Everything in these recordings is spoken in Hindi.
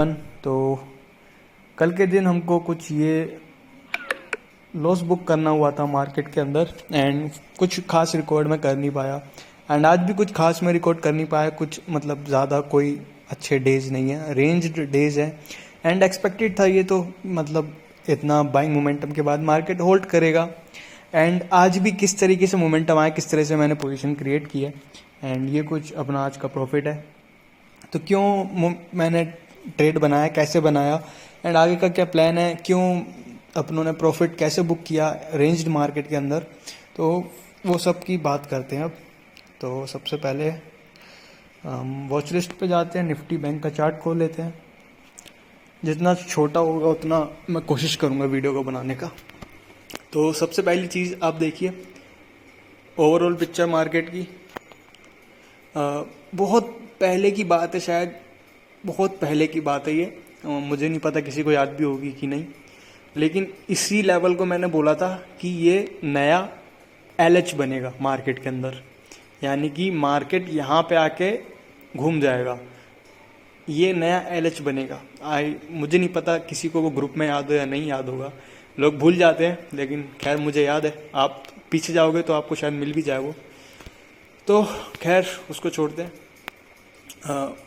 तो कल के दिन हमको कुछ ये लॉस बुक करना हुआ था मार्केट के अंदर एंड कुछ खास रिकॉर्ड मैं कर नहीं पाया एंड आज भी कुछ खास मैं रिकॉर्ड कर नहीं पाया। कुछ मतलब ज़्यादा कोई अच्छे डेज नहीं है, रेंज्ड डेज है एंड एक्सपेक्टेड था ये, तो मतलब इतना बाइंग मोमेंटम के बाद मार्केट होल्ड करेगा। एंड आज भी किस तरीके से मोमेंटम आया, किस तरह से मैंने पोजीशन क्रिएट की है एंड ये कुछ अपना आज का प्रॉफिट है। तो क्यों मैंने ट्रेड बनाया, कैसे बनाया एंड आगे का क्या प्लान है, क्यों अपनों ने प्रॉफिट कैसे बुक किया रेंज्ड मार्केट के अंदर, तो वो सब की बात करते हैं अब। तो सबसे पहले हम वॉच लिस्ट पे जाते हैं, निफ्टी बैंक का चार्ट खोल लेते हैं। जितना छोटा होगा उतना मैं कोशिश करूँगा वीडियो को बनाने का। तो सबसे पहली चीज़ आप देखिए ओवरऑल पिक्चर मार्केट की। बहुत पहले की बात है, शायद बहुत पहले की बात है ये, मुझे नहीं पता किसी को याद भी होगी कि नहीं, लेकिन इसी लेवल को मैंने बोला था कि ये नया LH बनेगा मार्केट के अंदर, यानी कि मार्केट यहाँ पे आके घूम जाएगा, ये नया LH बनेगा। मुझे नहीं पता किसी को वो ग्रुप में याद हो या नहीं याद होगा, लोग भूल जाते हैं, लेकिन खैर मुझे याद है। आप पीछे जाओगे तो आपको शायद मिल भी जाए वो, तो खैर उसको छोड़ते हैं।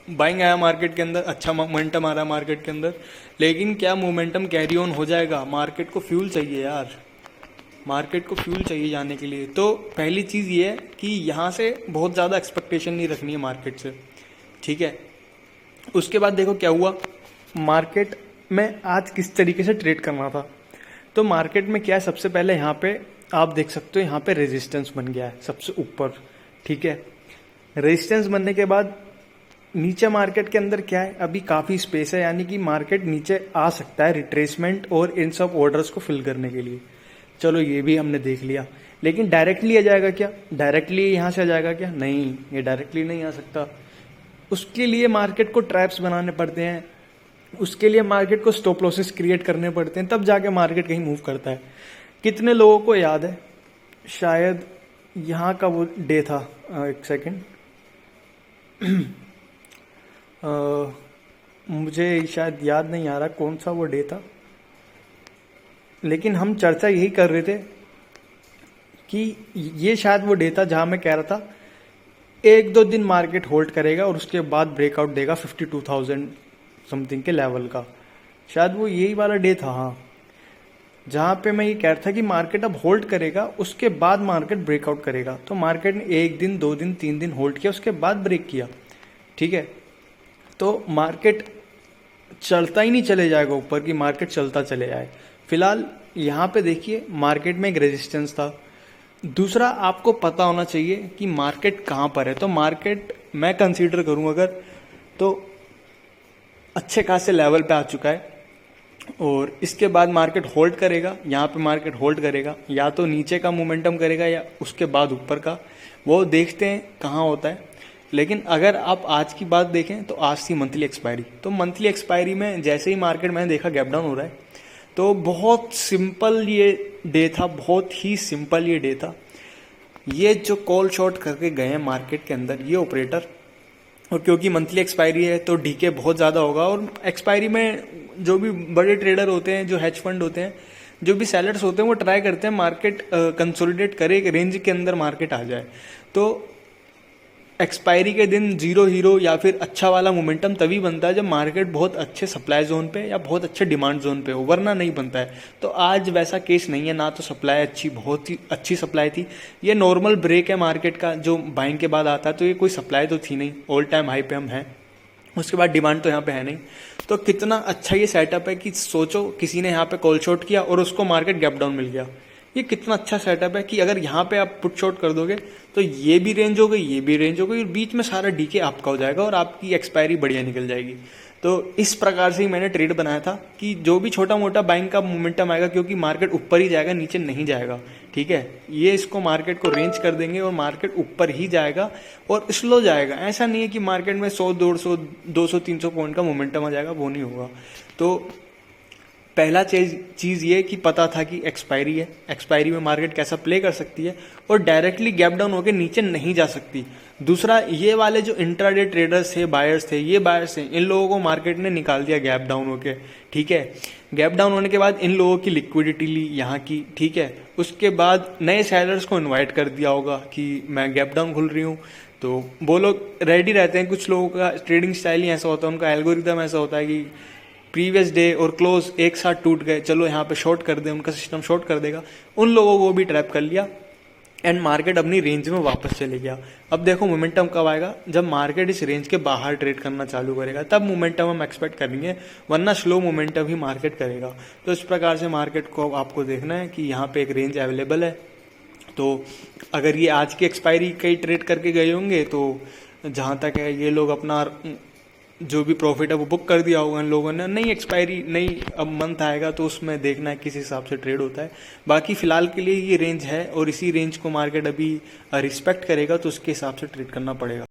बाइंग आया मार्केट के अंदर, अच्छा मोमेंटम आ रहा है मार्केट के अंदर, लेकिन क्या मोमेंटम कैरी ऑन हो जाएगा? मार्केट को फ्यूल चाहिए यार, मार्केट को फ्यूल चाहिए जाने के लिए। तो पहली चीज़ ये है कि यहाँ से बहुत ज़्यादा एक्सपेक्टेशन नहीं रखनी है मार्केट से, ठीक है। उसके बाद देखो क्या हुआ मार्केट में, आज किस तरीके से ट्रेड करना था। तो मार्केट में क्या है, सबसे पहले यहाँ पे आप देख सकते हो, यहाँ पे रेजिस्टेंस बन गया है सबसे ऊपर, ठीक है। रेजिस्टेंस बनने के बाद नीचे मार्केट के अंदर क्या है, अभी काफ़ी स्पेस है, यानी कि मार्केट नीचे आ सकता है रिट्रेसमेंट और इन सब ऑर्डर्स को फिल करने के लिए। चलो ये भी हमने देख लिया, लेकिन डायरेक्टली आ जाएगा क्या? डायरेक्टली यहाँ से आ जाएगा क्या? नहीं, ये डायरेक्टली नहीं आ सकता। उसके लिए मार्केट को ट्रैप्स बनाने पड़ते हैं, उसके लिए मार्केट को स्टॉप लॉसेस क्रिएट करने पड़ते हैं, तब जाके मार्केट कहीं मूव करता है। कितने लोगों को याद है, शायद यहाँ का वो डे था, एक सेकेंड मुझे शायद याद नहीं आ रहा कौन सा वो डे था, लेकिन हम चर्चा यही कर रहे थे कि ये शायद वो डे था जहां मैं कह रहा था 1-2 दिन मार्केट होल्ड करेगा और उसके बाद ब्रेकआउट देगा 52,000 समथिंग के लेवल का। शायद वो यही वाला डे था, हाँ, जहां पे मैं ये कह रहा था कि मार्केट अब होल्ड करेगा, उसके बाद मार्केट ब्रेकआउट करेगा। तो मार्केट ने 1 दिन 2 दिन 3 दिन होल्ड किया, उसके बाद ब्रेक किया, ठीक है। तो मार्केट चलता ही नहीं चले जाएगा ऊपर की, मार्केट चलता चले जाए। फिलहाल यहाँ पे देखिए मार्केट में एक रेजिस्टेंस था। दूसरा आपको पता होना चाहिए कि मार्केट कहाँ पर है। तो मार्केट मैं कंसीडर करूँ अगर, तो अच्छे खासे लेवल पे आ चुका है और इसके बाद मार्केट होल्ड करेगा। यहाँ पे मार्केट होल्ड करेगा, या तो नीचे का मोमेंटम करेगा या उसके बाद ऊपर का, वो देखते हैं कहाँ होता है। लेकिन अगर आप आज की बात देखें तो आज थी मंथली एक्सपायरी। तो मंथली एक्सपायरी में जैसे ही मार्केट मैंने देखा गैप डाउन हो रहा है, तो बहुत सिंपल ये डे था, बहुत ही सिंपल ये डे था। ये जो कॉल शॉर्ट करके गए हैं मार्केट के अंदर ये ऑपरेटर, और क्योंकि मंथली एक्सपायरी है तो डीके बहुत ज़्यादा होगा। और एक्सपायरी में जो भी बड़े ट्रेडर होते हैं, जो हेज फंड होते हैं, जो भी सेलर्स होते हैं, वो ट्राई करते हैं मार्केट कंसोलिडेट करे, एक रेंज के अंदर मार्केट आ जाए। तो एक्सपायरी के दिन जीरो हीरो या फिर अच्छा वाला मोमेंटम तभी बनता है जब मार्केट बहुत अच्छे सप्लाई जोन पे या बहुत अच्छे डिमांड जोन पे हो, वरना नहीं बनता है। तो आज वैसा केस नहीं है, ना तो सप्लाई अच्छी, बहुत ही अच्छी सप्लाई थी। ये नॉर्मल ब्रेक है मार्केट का जो बाइंग के बाद आता है, तो ये कोई सप्लाई तो थी नहीं, ऑल टाइम हाई पे हम हैं, उसके बाद डिमांड तो यहाँ पे है नहीं। तो कितना अच्छा ये सेटअप है कि सोचो किसी ने यहाँ पे कॉल शॉर्ट किया और उसको मार्केट गैप डाउन मिल गया। ये कितना अच्छा सेटअप है कि अगर यहाँ पे आप पुट शॉर्ट कर दोगे तो ये भी रेंज हो गई, ये भी रेंज हो गई, और बीच में सारा डीके आपका हो जाएगा और आपकी एक्सपायरी बढ़िया निकल जाएगी। तो इस प्रकार से ही मैंने ट्रेड बनाया था कि जो भी छोटा मोटा बाइंग का मोमेंटम आएगा, क्योंकि मार्केट ऊपर ही जाएगा, नीचे नहीं जाएगा, ठीक है। ये इसको मार्केट को रेंज कर देंगे और मार्केट ऊपर ही जाएगा और स्लो जाएगा। ऐसा नहीं है कि मार्केट में 100 150 200 300 पॉइंट का मोमेंटम आ जाएगा, वो नहीं होगा। तो पहला चीज़ ये कि पता था कि एक्सपायरी है, एक्सपायरी में मार्केट कैसा प्ले कर सकती है और डायरेक्टली गैप डाउन होकर नीचे नहीं जा सकती। दूसरा, ये वाले जो इंट्राडे ट्रेडर्स थे, बायर्स थे, ये बायर्स थे, इन लोगों को मार्केट ने निकाल दिया गैप डाउन होके, ठीक है। गैप डाउन होने के बाद इन लोगों की लिक्विडिटी ली यहाँ की, ठीक है। उसके बाद नए सेलर्स को इनवाइट कर दिया होगा कि मैं गैप डाउन खुल रही हूँ, तो वो लोग रेडी रहते हैं। कुछ लोगों का ट्रेडिंग स्टाइल ही ऐसा होता है, उनका एल्गोरिदम ऐसा होता है कि प्रीवियस डे और क्लोज एक साथ टूट गए, चलो यहाँ पे शॉर्ट कर दें, उनका सिस्टम शॉर्ट कर देगा। उन लोगों को भी ट्रैप कर लिया एंड मार्केट अपनी रेंज में वापस चले गया। अब देखो मोमेंटम कब आएगा, जब मार्केट इस रेंज के बाहर ट्रेड करना चालू करेगा, तब मोमेंटम हम एक्सपेक्ट करेंगे, वरना स्लो मोमेंटम ही मार्केट करेगा। तो इस प्रकार से मार्केट को आपको देखना है कि यहाँ पे एक रेंज अवेलेबल है। तो अगर ये आज की एक्सपायरी कई ट्रेड करके गए होंगे, तो जहाँ तक है ये लोग अपना जो भी प्रॉफिट है वो बुक कर दिया होगा इन लोगों ने। नई एक्सपायरी, नई अब मंथ आएगा तो उसमें देखना है किस हिसाब से ट्रेड होता है। बाकी फिलहाल के लिए ये रेंज है और इसी रेंज को मार्केट अभी रिस्पेक्ट करेगा, तो उसके हिसाब से ट्रेड करना पड़ेगा।